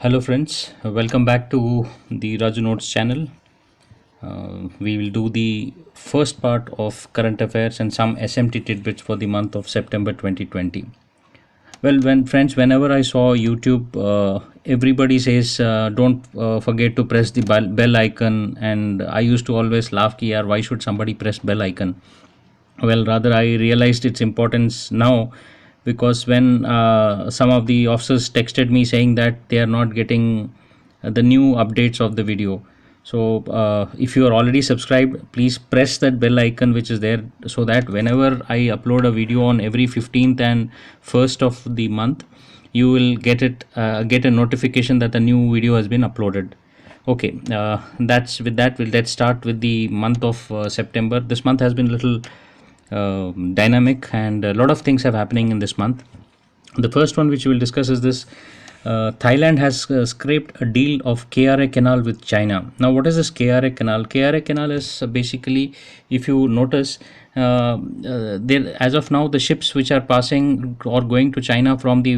Hello friends, welcome back to the rajunotes channel. We will do the first part of current affairs and some SMT tidbits for the month of September 2020. Well, whenever I saw YouTube, everybody says don't forget to press the bell icon, and I used to always laugh ki yaar, why should somebody press bell icon? Well, rather I realized its importance now, because when some of the officers texted me saying that they are not getting the new updates of the video. So if you are already subscribed, please press that bell icon which is there, so that whenever I upload a video on every 15th and 1st of the month, you will get a notification that a new video has been uploaded. Okay, that's with that. Let's start with the month of September. This month has been a little dynamic, and a lot of things have happening in this month. The first one which we will discuss is this: Thailand has scraped a deal of KRA canal with China. Now, what is this KRA canal? KRA canal is basically, if you notice, there as of now the ships which are passing or going to China from the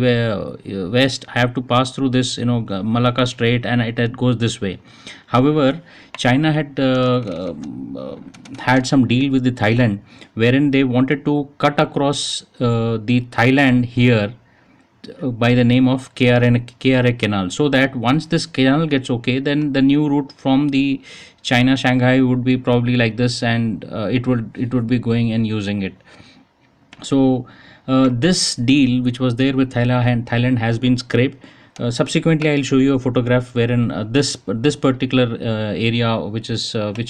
west have to pass through this, Malacca Strait, and it goes this way. However, China had some deal with the Thailand, wherein they wanted to cut across the Thailand here by the name of KRA canal, so that once this canal gets okay, then the new route from the China Shanghai would be probably like this, and it would be going and using it. So this deal which was there with Thailand has been scraped. Subsequently, I'll show you a photograph wherein this particular area which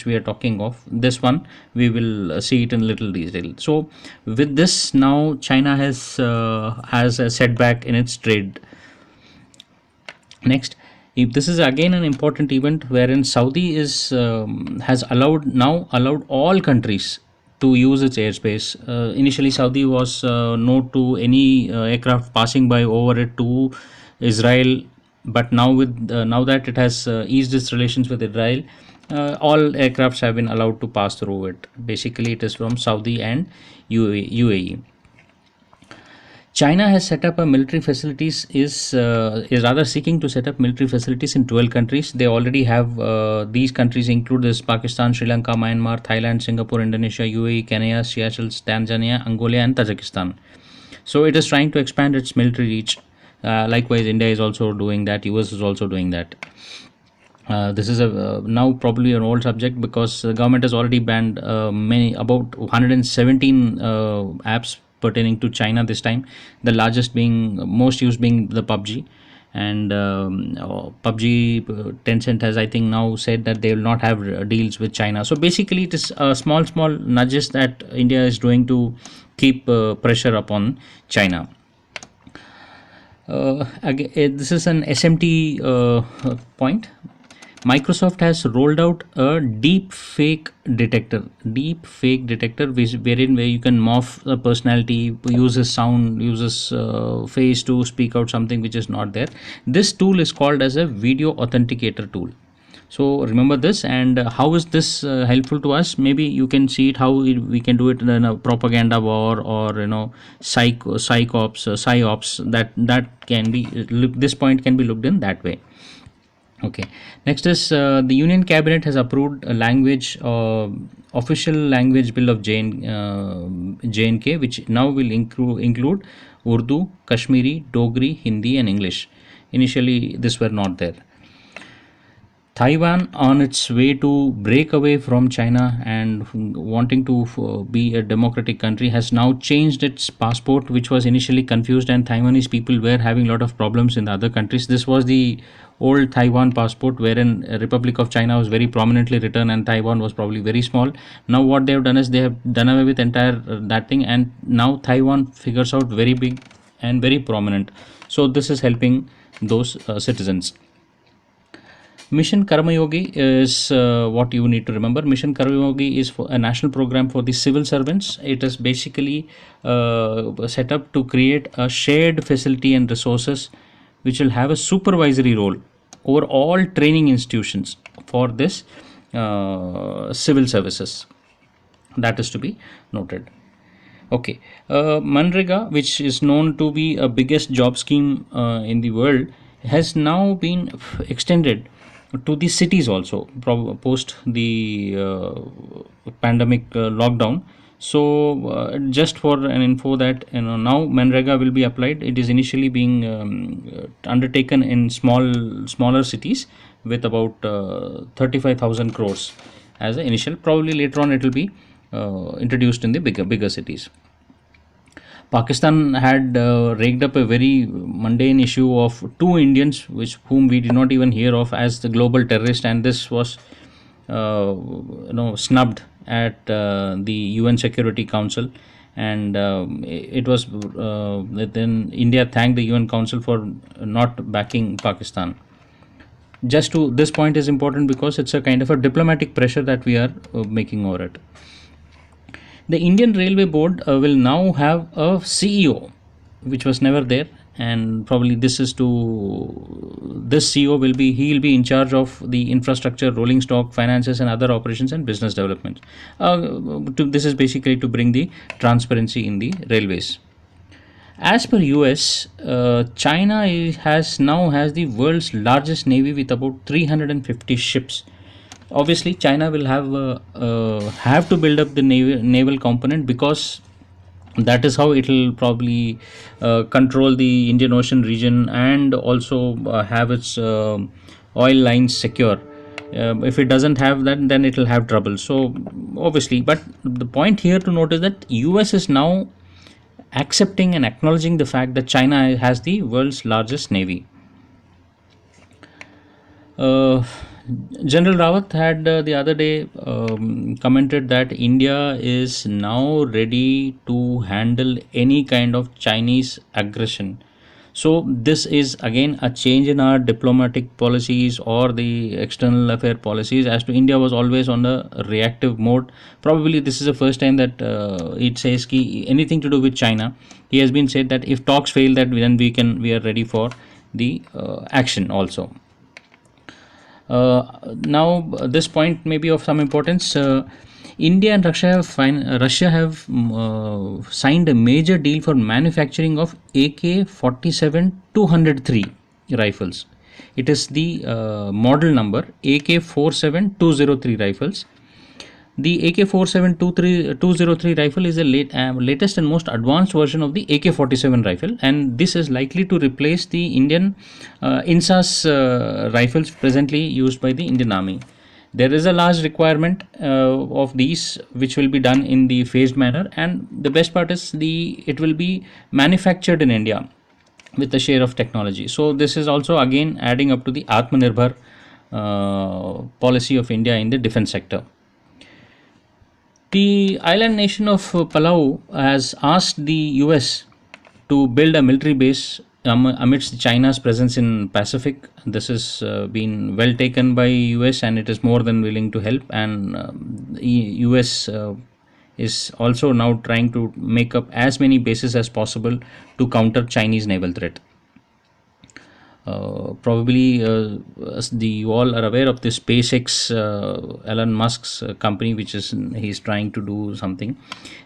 we are talking of, this one, we will see it in little detail. So with this, now China has a setback in its trade. Next, if this is again an important event wherein Saudi is has allowed all countries to use its airspace. Initially, Saudi was no to any aircraft passing by over it to Israel, but now that it has eased its relations with Israel, all aircrafts have been allowed to pass through it. Basically, it is from Saudi and UAE. China has set up a military facilities is rather seeking to set up military facilities in 12 countries. They already have these countries include this: Pakistan, Sri Lanka, Myanmar, Thailand, Singapore, Indonesia, UAE, Kenya, Seychelles, Tanzania, Angola, and Tajikistan. So it is trying to expand its military reach. Likewise, India is also doing that. US is also doing that. This is now probably an old subject, because the government has already banned about 117 apps pertaining to China this time. The largest being, most used being the PUBG, and PUBG, Tencent has, I think, now said that they will not have deals with China. So basically, it is small nudges that India is doing to keep pressure upon China. Again, this is an SMT point. Microsoft has rolled out a deep fake detector, where you can morph a personality, uses sound, uses face to speak out something which is not there. This tool is called as a video authenticator tool. So remember this. And how is this helpful to us? Maybe you can see it how we can do it in a propaganda war, or psyops. That can be this point can be looked in that way. Okay. Next is the Union Cabinet has approved a official language bill of JNK, which now will include Urdu, Kashmiri, Dogri, Hindi, and English. Initially, this were not there. Taiwan, on its way to break away from China and wanting to be a democratic country, has now changed its passport, which was initially confused, and Taiwanese people were having a lot of problems in the other countries. This was the old Taiwan passport, wherein Republic of China was very prominently written and Taiwan was probably very small. Now what they have done is they have done away with entire that thing, and now Taiwan figures out very big and very prominent. So this is helping those citizens. Mission Karmayogi is what you need to remember. Mission Karmayogi is a national program for the civil servants. It is basically set up to create a shared facility and resources which will have a supervisory role over all training institutions for this civil services. That is to be noted. Okay, Manrega, which is known to be a biggest job scheme in the world, has now been extended to the cities also post the pandemic lockdown. So just for an info that now Manrega will be applied. It is initially being undertaken in smaller cities with about 35,000 crores as an initial. Probably later on it will be introduced in the bigger cities. Pakistan had raked up a very mundane issue of two Indians, which whom we did not even hear of as the global terrorist, and this was, snubbed at the UN Security Council, and it was then India thanked the UN Council for not backing Pakistan. Just to this point is important because it's a kind of a diplomatic pressure that we are making over it. The Indian Railway Board will now have a CEO, which was never there, and probably this CEO will be in charge of the infrastructure, rolling stock, finances, and other operations and business development. This is basically to bring the transparency in the railways. As per US, China has the world's largest navy with about 350 ships. Obviously, China will have to build up the naval component because that is how it will probably control the Indian Ocean region and also have its oil lines secure. If it doesn't have that, then it will have trouble. So obviously, but the point here to note is that US is now accepting and acknowledging the fact that China has the world's largest navy. Uh, General Rawat had the other day commented that India is now ready to handle any kind of Chinese aggression. So this is again a change in our diplomatic policies or the external affair policies. As to India was always on a reactive mode. Probably this is the first time that it says ki anything to do with China. He has been said that if talks fail, that then we are ready for the action also. Now, this point may be of some importance. India and Russia have signed a major deal for manufacturing of AK-47 203 rifles. It is the model number AK-47 203 rifles. The AK-47 203 rifle is the latest and most advanced version of the AK-47 rifle, and this is likely to replace the Indian INSAS rifles presently used by the Indian Army. There is a large requirement of these, which will be done in the phased manner, and the best part is it will be manufactured in India with the share of technology. So this is also again adding up to the Atmanirbhar policy of India in the defense sector. The island nation of Palau has asked the US to build a military base amidst China's presence in Pacific. This has been well taken by US and it is more than willing to help. And US is also now trying to make up as many bases as possible to counter Chinese naval threat. Probably you all are aware of the SpaceX, Elon Musk's company, which is he's trying to do something.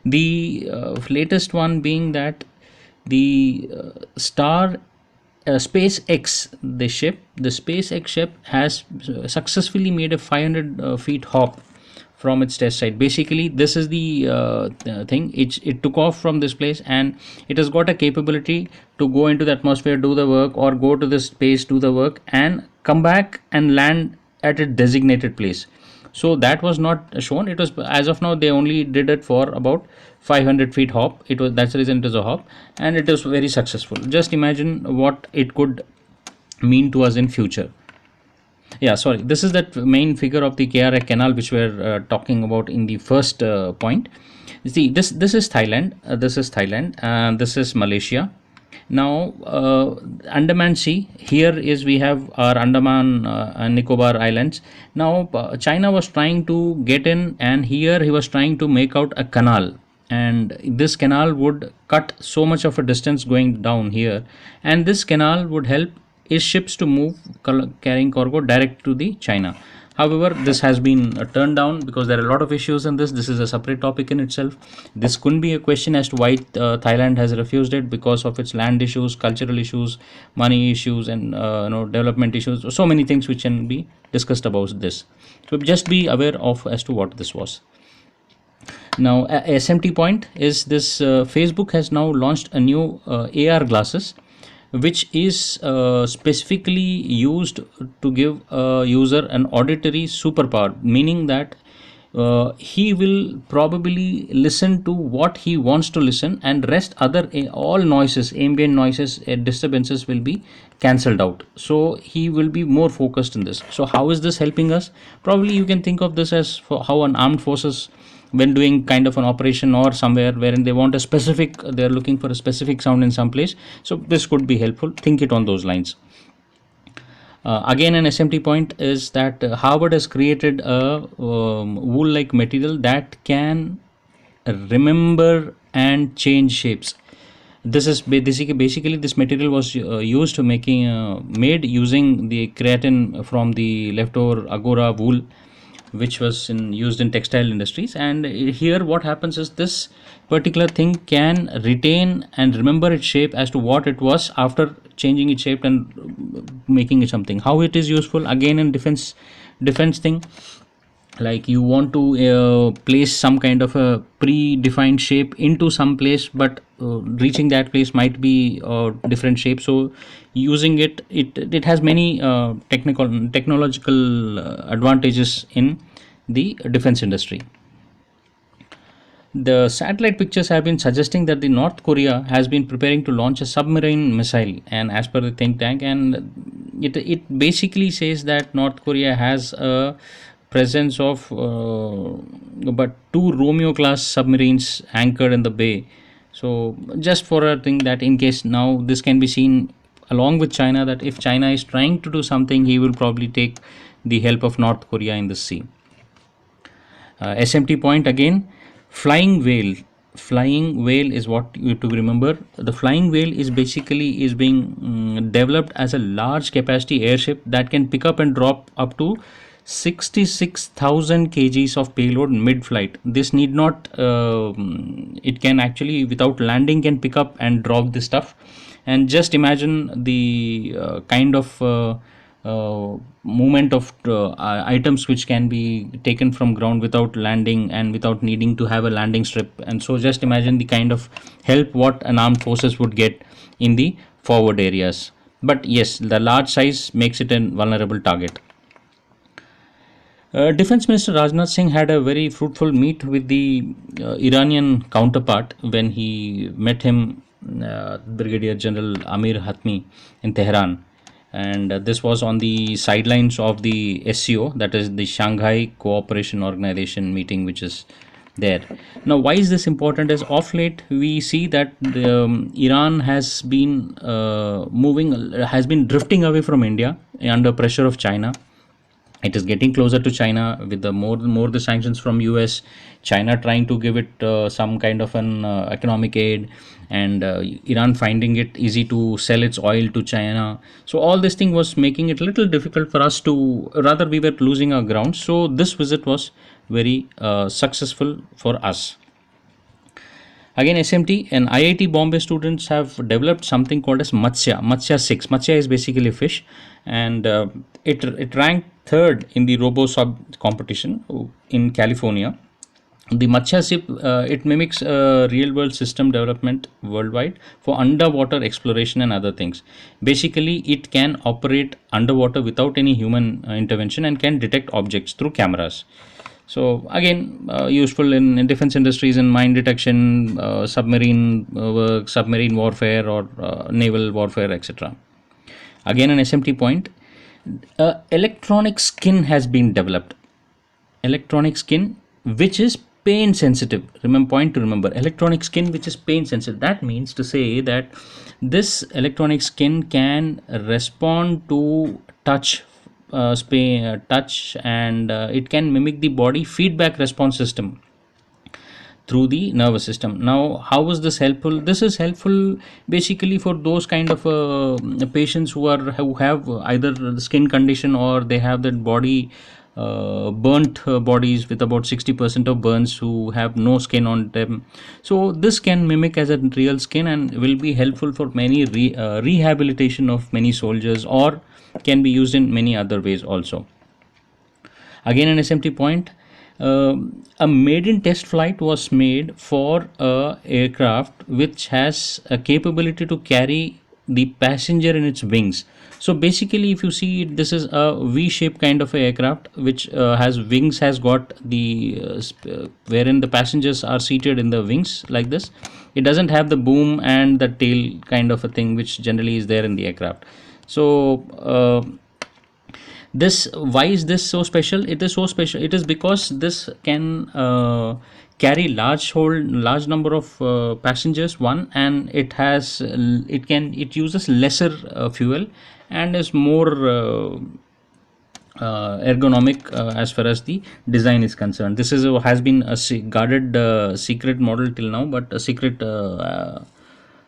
The latest one being that the Star SpaceX, the SpaceX ship has successfully made a 500 feet hop from its test site. Basically, this is the thing. It took off from this place and it has got a capability to go into the atmosphere, do the work, or go to the space, do the work, and come back and land at a designated place. So that was not shown. It was, as of now, they only did it for about 500 feet hop. It was, that's the reason it is a hop, and it was very successful. Just imagine what it could mean to us in future. Yeah, sorry, this is that main figure of the KRA canal which we're talking about in the first point. See, this is Thailand, and this is Malaysia. Now, Andaman Sea, here is we have our Andaman and Nicobar Islands. Now, China was trying to get in, and here he was trying to make out a canal, and this canal would cut so much of a distance going down here, and this canal would help his ships to move carrying cargo direct to the China. However, this has been turned down because there are a lot of issues in this. This is a separate topic in itself. This couldn't be a question as to why Thailand has refused it, because of its land issues, cultural issues, money issues, and development issues. So many things which can be discussed about this. So just be aware of as to what this was. Now, SMT point is this: Facebook has now launched a new AR glasses, which is specifically used to give a user an auditory superpower, meaning that he will probably listen to what he wants to listen, and rest other all noises, ambient noises, disturbances will be cancelled out. So he will be more focused in this. So how is this helping us? Probably you can think of this as for how an armed forces, when doing kind of an operation or somewhere wherein they want a specific, they are looking for a specific sound in some place, so this could be helpful. Think it on those lines. Again, an SMT point is that Harvard has created a wool like material that can remember and change shapes. This is basically this material was used to making made using the keratin from the leftover agora wool, which was used in textile industries. And here what happens is this particular thing can retain and remember its shape as to what it was after changing its shape and making it something. How it is useful, again, in defense thing, like you want to place some kind of a predefined shape into some place, but reaching that place might be different shape. So using it has many technological advantages in the defense industry. The satellite pictures have been suggesting that the North Korea has been preparing to launch a submarine missile, and as per the think tank, and it basically says that North Korea has a presence of but two Romeo class submarines anchored in the bay. So just for a thing that in case now this can be seen along with China, that if China is trying to do something, he will probably take the help of North Korea in the sea. SMT point again, flying whale. Flying whale is what you have to remember. The flying whale is basically is being developed as a large capacity airship that can pick up and drop up to 66,000 kgs of payload mid flight. This need not, it can actually without landing can pick up and drop this stuff. And just imagine the kind of movement of items which can be taken from ground without landing and without needing to have a landing strip. And so just imagine the kind of help what an armed forces would get in the forward areas. But yes, the large size makes it a vulnerable target. Defense Minister Rajnath Singh had a very fruitful meet with the Iranian counterpart when he met him, Brigadier General Amir Hatmi, in Tehran. And this was on the sidelines of the SCO, that is the Shanghai Cooperation Organization meeting, which is there. Now, why is this important? As of late, we see that Iran has been has been drifting away from India under pressure of China. It is getting closer to China with the more the sanctions from US, China trying to give it some kind of an economic aid, and Iran finding it easy to sell its oil to China. So all this thing was making it a little difficult for us to, rather we were losing our ground. So this visit was very successful for us. Again, SMT and IIT Bombay students have developed something called as Matsya 6. Matsya is basically a fish, and it ranked third in the RoboSub competition in California. The Matsya ship, it mimics real world system development worldwide for underwater exploration and other things. Basically, it can operate underwater without any human intervention and can detect objects through cameras. So again, useful in defense industries, in mine detection, submarine work, submarine warfare, or naval warfare, etc. Again, an SMT point. Electronic skin has been developed. Electronic skin, which is pain sensitive. Remember, point to remember, electronic skin which is pain sensitive. That means to say that this electronic skin can respond to touch, and it can mimic the body feedback response system through the nervous system. Now, how is this helpful? This is helpful basically for those kind of patients who have either the skin condition or they have that body burnt bodies with about 60% of burns who have no skin on them. So this can mimic as a real skin and will be helpful for many rehabilitation of many soldiers, or can be used in many other ways also. Again, an SMT point. A maiden test flight was made for a aircraft which has a capability to carry the passenger in its wings. So basically, if you see it, this is a V-shaped kind of a aircraft which has wings, has got the wherein the passengers are seated in the wings like this. It doesn't have the boom and the tail kind of a thing which generally is there in the aircraft. So this, why is this so special? It is so special, it is because this can carry large number of passengers, one, and it uses lesser fuel and is more ergonomic as far as the design is concerned. This is has been a guarded secret model till now, but a secret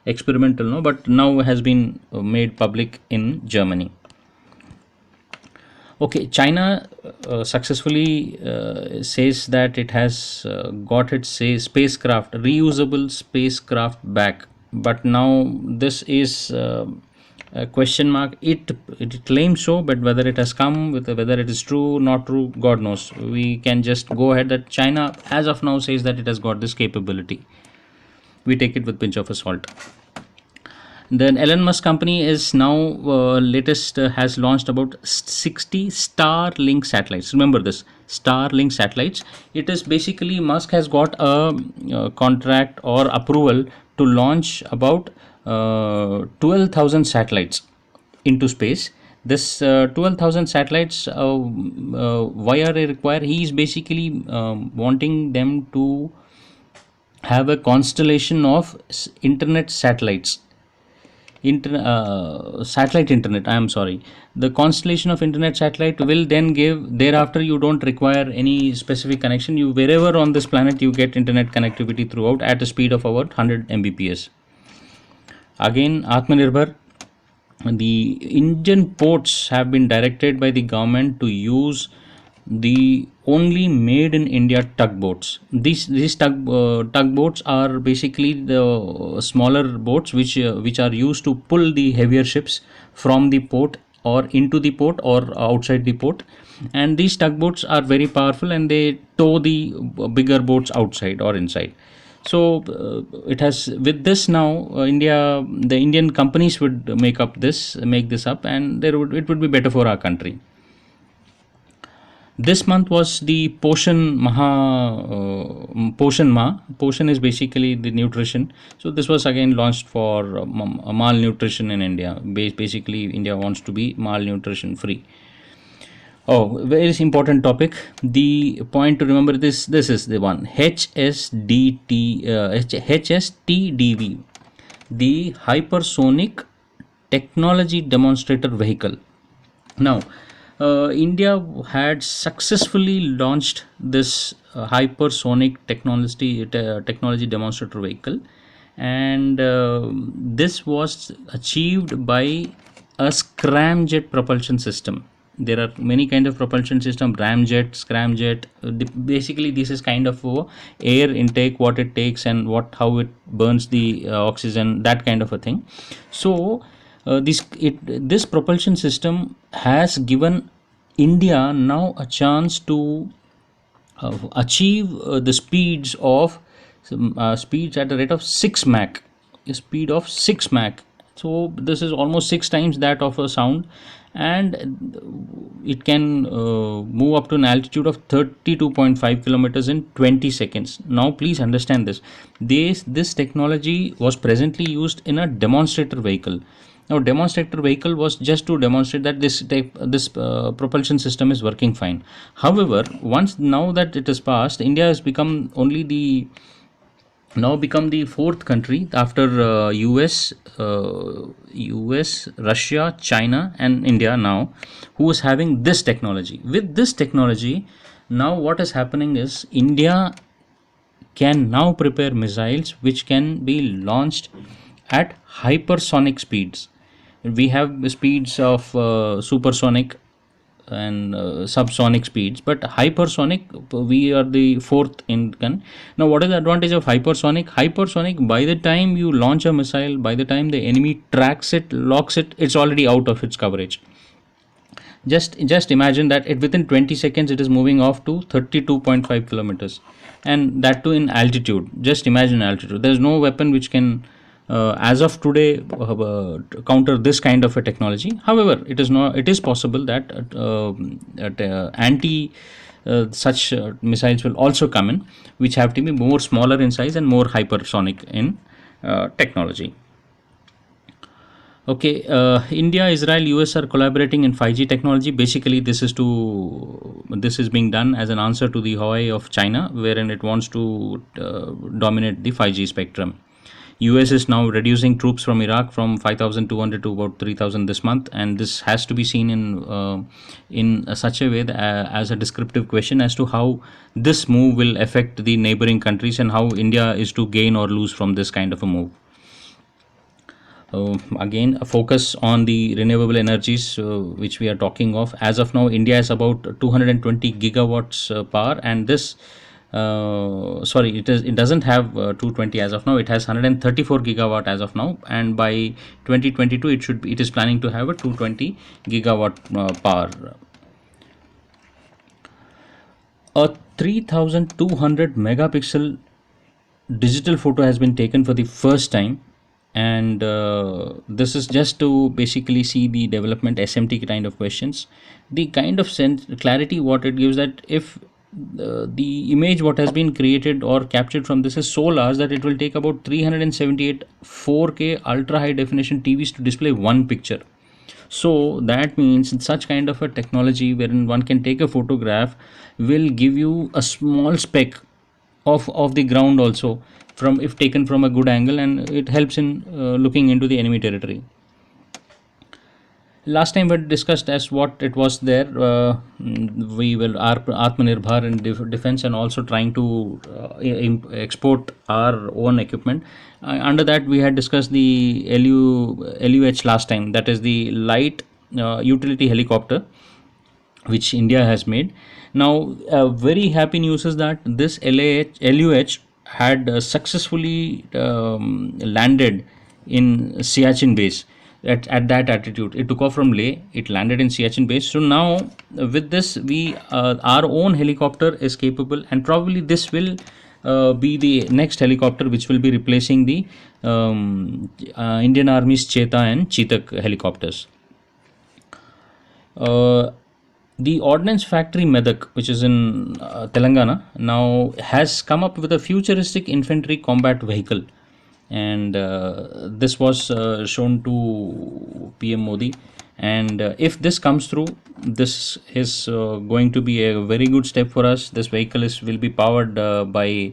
experiment till now, but now has been made public in Germany. Okay, China successfully says that it has got its spacecraft, reusable spacecraft back. But now this is a question mark. It claims so, but whether it has come with whether it is true, not true, God knows. We can just go ahead that China, as of now, says that it has got this capability. We take it with pinch of a salt. Then Elon Musk company is now latest has launched about 60 Starlink satellites. Remember this, Starlink satellites. It is basically Musk has got a contract or approval to launch about 12,000 satellites into space. This 12,000 satellites, why are they required? He is basically wanting them to have a constellation of internet satellites, satellite internet, I am sorry, the constellation of internet satellite will then give, thereafter you don't require any specific connection, you wherever on this planet you get internet connectivity throughout at a speed of about 100 mbps. Again, Atmanirbhar, the Indian ports have been directed by the government to use the only made in India tugboats. These tugboats are basically the smaller boats which are used to pull the heavier ships from the port or into the port or outside the port. And these tugboats are very powerful and they tow the bigger boats outside or inside. So it has, with this now, the Indian companies would make this up, and it would be better for our country. This month was the Poshan Ma. Poshan is basically the nutrition. So this was again launched for malnutrition in India. Basically, India wants to be malnutrition free. Oh, very important topic. The point to remember, this is the one, HSTDV, the Hypersonic Technology Demonstrator Vehicle. Now, India had successfully launched this hypersonic technology demonstrator vehicle, and this was achieved by a scramjet propulsion system. There are many kind of propulsion system: ramjet, scramjet. Basically, this is kind of air intake, what it takes, and how it burns the oxygen, that kind of a thing. So this propulsion system has given India now a chance to achieve the speeds at a rate of 6 Mach, a speed of 6 Mach. So this is almost 6 times that of a sound, and it can move up to an altitude of 32.5 kilometers in 20 seconds. Now please understand this. This technology was presently used in a demonstrator vehicle. Now, demonstrator vehicle was just to demonstrate that this propulsion system is working fine. However, once now that it is passed, India has become the fourth country after US, Russia, China, and India now, who is having this technology. With this technology, now what is happening is India can now prepare missiles which can be launched at hypersonic speeds. We have speeds of supersonic, and subsonic speeds, but hypersonic, we are the fourth in gun. Now, what is the advantage of hypersonic? Hypersonic, by the time you launch a missile, by the time the enemy tracks it, locks it, it's already out of its coverage. Just imagine that within 20 seconds it is moving off to 32.5 kilometers, and that too in altitude. Just imagine altitude. There is no weapon which can, as of today, counter this kind of a technology. However, it is possible that anti such missiles will also come in, which have to be more smaller in size and more hypersonic in technology. Okay, India, Israel, US are collaborating in 5G technology. Basically, this is being done as an answer to the Huawei of China, wherein it wants to dominate the 5G spectrum. US is now reducing troops from Iraq from 5,200 to about 3,000 this month, and this has to be seen in such a way that, as a descriptive question as to how this move will affect the neighboring countries and how India is to gain or lose from this kind of a move. Again, a focus on the renewable energies, which we are talking of. As of now, India is about 220 gigawatts power, and this sorry, it doesn't have 220 as of now. It has 134 gigawatt as of now, and by 2022 it is planning to have a 220 gigawatt power. A 3200 megapixel digital photo has been taken for the first time, and this is just to basically see the development SMT kind of questions. The kind of clarity what it gives, that if the image what has been created or captured from this is so large that it will take about 378 4K ultra high definition TVs to display one picture. So that means such kind of a technology wherein one can take a photograph will give you a small speck of the ground also, from if taken from a good angle, and it helps in looking into the enemy territory. Last time we discussed as what it was there. We will our Atmanirbhar in defense, and also trying to export our own equipment. Under that, we had discussed the LUH last time. That is the light utility helicopter, which India has made. Now, very happy news is that this LUH had successfully landed in Siachen base. At that altitude, it took off from Leh, it landed in Siachen base. So now, with this, we our own helicopter is capable, and probably this will be the next helicopter which will be replacing the Indian Army's Cheta and Chetak helicopters. Uh, the ordnance factory Medak, which is in Telangana, now has come up with a futuristic infantry combat vehicle, and this was shown to PM Modi. And if this comes through, this is going to be a very good step for us. This vehicle will be powered by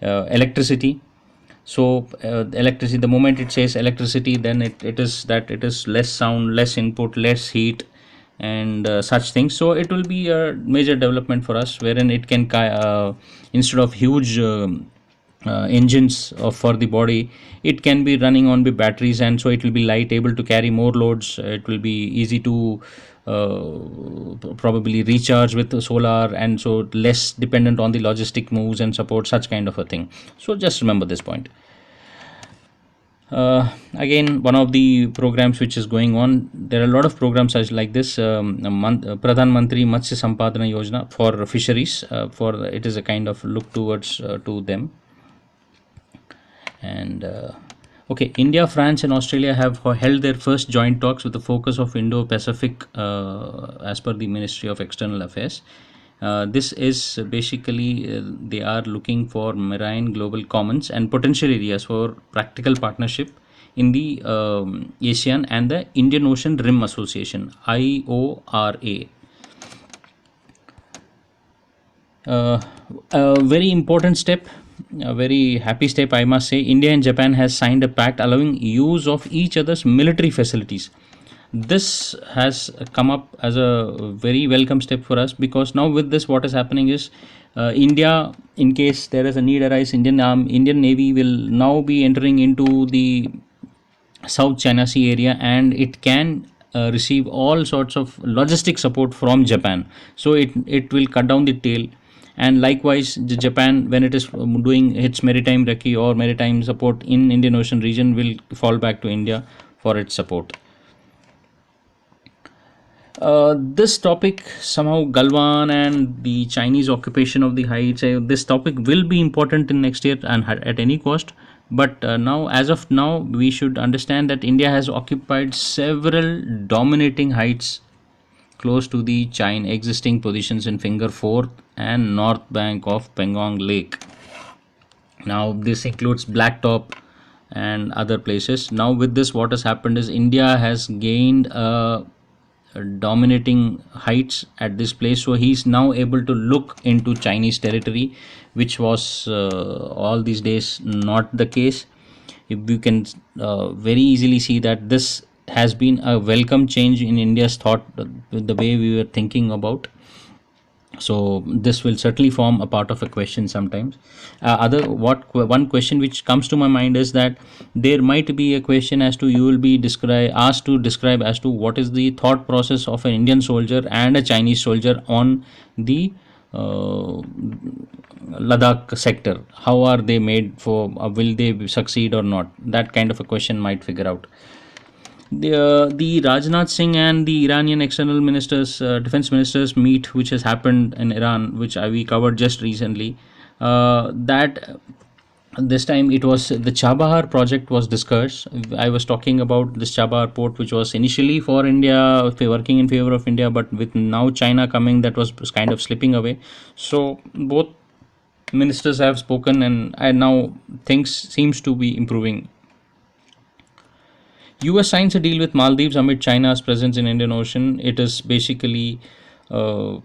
electricity. So electricity, the moment it says electricity, then it is less sound, less input, less heat, and such things. So it will be a major development for us, wherein it can instead of huge engines for the body, it can be running on the batteries, and so it will be light, able to carry more loads. It will be easy to probably recharge with the solar, and so less dependent on the logistic moves and support, such kind of a thing. So just remember this point. Again, one of the programs which is going on, there are a lot of programs such like this. Pradhan Mantri Matsya Sampadana Yojana for fisheries, for it is a kind of look towards to them. And okay, India, France, and Australia have held their first joint talks with the focus of Indo-Pacific, as per the Ministry of External Affairs. This is basically they are looking for marine global commons and potential areas for practical partnership in the ASEAN and the Indian Ocean Rim Association, IORA. A very important step, a very happy step, I must say. India and Japan has signed a pact allowing use of each other's military facilities. This has come up as a very welcome step for us, because now with this, what is happening is India, in case there is a need arise, Indian Navy will now be entering into the South China Sea area, and it can receive all sorts of logistic support from Japan. So it will cut down the tail. And likewise, Japan, when it is doing its maritime recce or maritime support in Indian Ocean region, will fall back to India for its support. This topic somehow Galwan and the Chinese occupation of the heights. This topic will be important in next year and at any cost. But now, as of now, we should understand that India has occupied several dominating heights close to the China existing positions in Finger Fourth and north bank of Pangong Lake. Now, this includes Blacktop and other places. Now, with this, what has happened is India has gained dominating heights at this place, so he's now able to look into Chinese territory, which was all these days not the case. If you can very easily see that this has been a welcome change in India's thought, the way we were thinking about. So this will certainly form a part of a question sometimes. Other what one question which comes to my mind is that there might be a question as to you will be asked to describe as to what is the thought process of an Indian soldier and a Chinese soldier on the Ladakh sector. How are they made for? Will they succeed or not? That kind of a question might figure out. The Rajnath Singh and the Iranian external ministers, defense ministers meet, which has happened in Iran, which we covered just recently. That this time it was the Chabahar project was discussed. I was talking about this Chabahar port, which was initially for India, working in favor of India, but with now China coming, that was kind of slipping away. So both ministers have spoken, and now things seems to be improving. US signs a deal with Maldives amid China's presence in Indian Ocean. It is basically uh,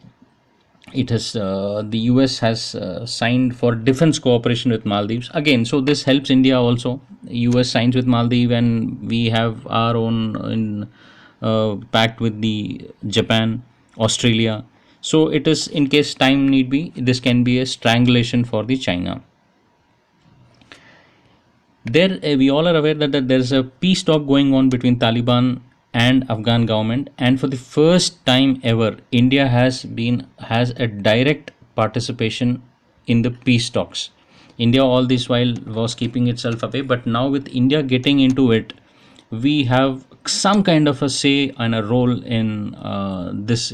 it has the US has signed for defense cooperation with Maldives again. So this helps India also. US signs with Maldives, and we have our own pact with the Japan, Australia. So it is, in case time need be, this can be a strangulation for the China. There, we all are aware that there's a peace talk going on between Taliban and Afghan government, and for the first time ever, India has a direct participation in the peace talks. India all this while was keeping itself away, but now with India getting into it, we have some kind of a say and a role in this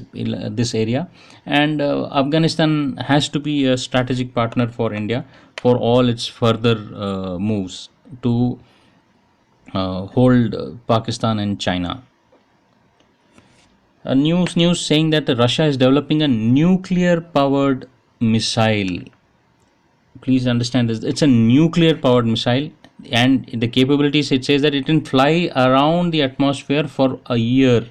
area. And Afghanistan has to be a strategic partner for India for all its further moves to hold Pakistan and China. News saying that Russia is developing a nuclear powered missile. Please understand this, it's a nuclear powered missile, and the capabilities, it says that it can fly around the atmosphere for a year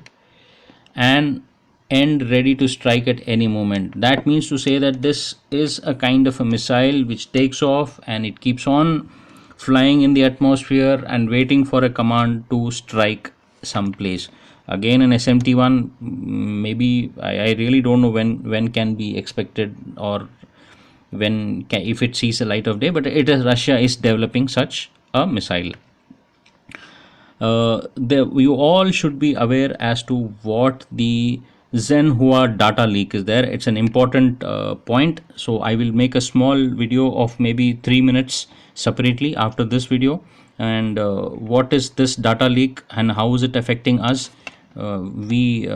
and end ready to strike at any moment. That means to say that this is a kind of a missile which takes off and it keeps on flying in the atmosphere and waiting for a command to strike some place. Again, an SMT-1, maybe I really don't know when can be expected, or if it sees the light of day, but it is Russia is developing such a missile. You all should be aware as to what the Zenhua data leak is there. It's an important point. So I will make a small video of maybe 3 minutes separately after this video. And what is this data leak and how is it affecting us? We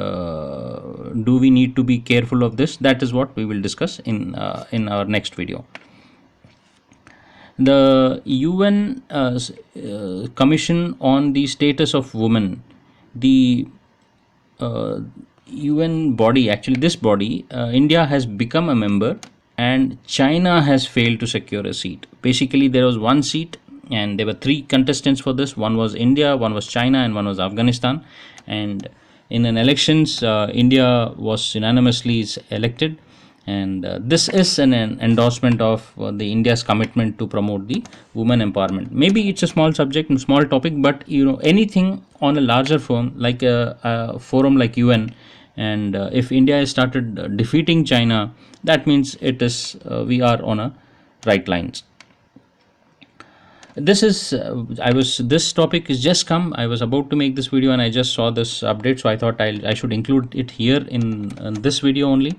Do we need to be careful of this? That is what we will discuss in our next video. The UN Commission on the Status of Women, the UN body, actually this body, India has become a member, and China has failed to secure a seat. Basically, there was one seat, and there were three contestants for this. One was India, one was China, and one was Afghanistan. And in an elections, India was unanimously elected, and this is an endorsement of the India's commitment to promote the women empowerment. Maybe it's a small subject, small topic, but anything on a larger forum like a forum like UN, and if India has started defeating China, that means it is we are on a right lines. This is I was this topic is just come. I was about to make this video and I just saw this update, so I thought I should include it here in this video only.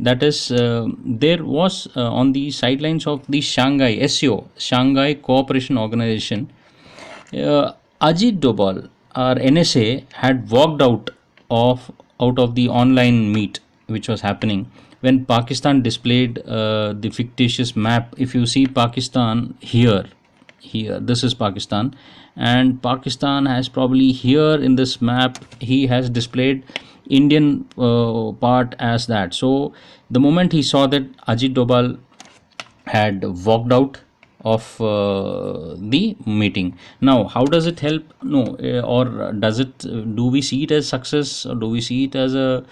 That is, there was on the sidelines of the Shanghai SCO, Shanghai Cooperation Organization, Ajit Dobal, our NSA, had walked out of the online meet which was happening when Pakistan displayed the fictitious map. If you see Pakistan here, this is Pakistan, and Pakistan has probably here in this map he has displayed Indian part as that. So the moment he saw that Ajit Dobal had walked out of the meeting. Now, how does it help? No, or does it? Do we see it as success, or do we see it as a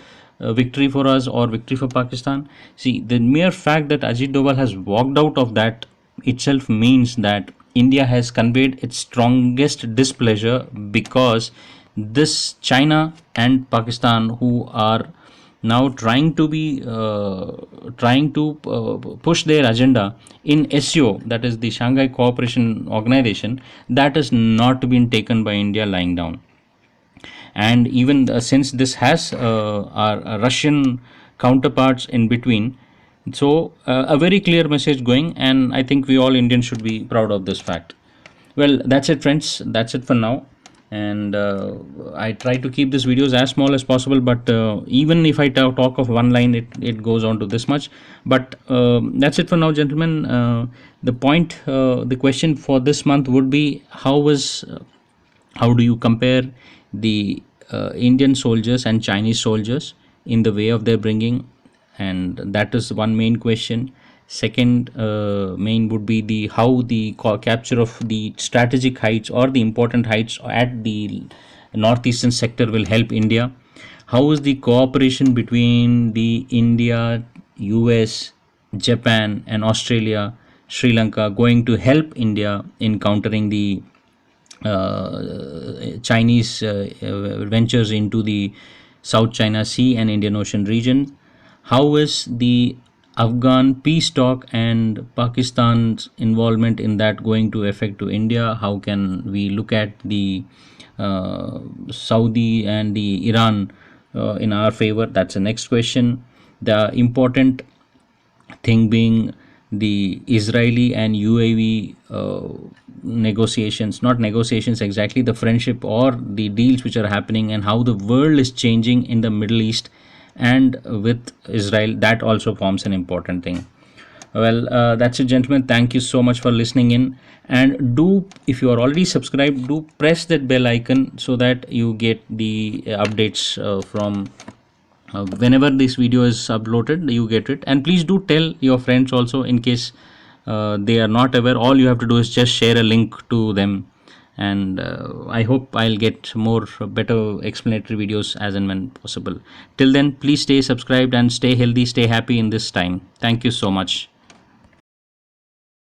victory for us or victory for Pakistan? See, the mere fact that Ajit Doval has walked out of that itself means that India has conveyed its strongest displeasure, because this China and Pakistan, who are now trying to push their agenda in SCO, that is the Shanghai Cooperation Organization, that has not been taken by India lying down. And even since this has our Russian counterparts in between, so a very clear message going, and I think we all Indians should be proud of this fact. Well, that's it, friends. That's it for now. And I try to keep these videos as small as possible, but even if I talk of one line, it goes on to this much. But that's it for now, gentlemen. The question for this month would be, how do you compare the Indian soldiers and Chinese soldiers in the way of their bringing? And that is one main question. Second main would be the how the capture of the strategic heights or the important heights at the northeastern sector will help India. How is the cooperation between the India, US, Japan, and Australia, Sri Lanka going to help India in countering the Chinese ventures into the South China Sea and Indian Ocean region? How is the Afghan peace talk and Pakistan's involvement in that going to affect to India? How can we look at the Saudi and the Iran in our favor? That's the next question. The important thing being the Israeli and UAV negotiations, not negotiations exactly, the friendship or the deals which are happening, and how the world is changing in the Middle East and with Israel. That also forms an important thing. Well, that's it, gentlemen. Thank you so much for listening in. And do, if you are already subscribed, do press that bell icon so that you get the updates from whenever this video is uploaded, you get it. And please do tell your friends also, in case they are not aware. All you have to do is just share a link to them, and I hope I'll get more better explanatory videos as and when possible. Till then, please stay subscribed and stay healthy, stay happy in this time. Thank you so much.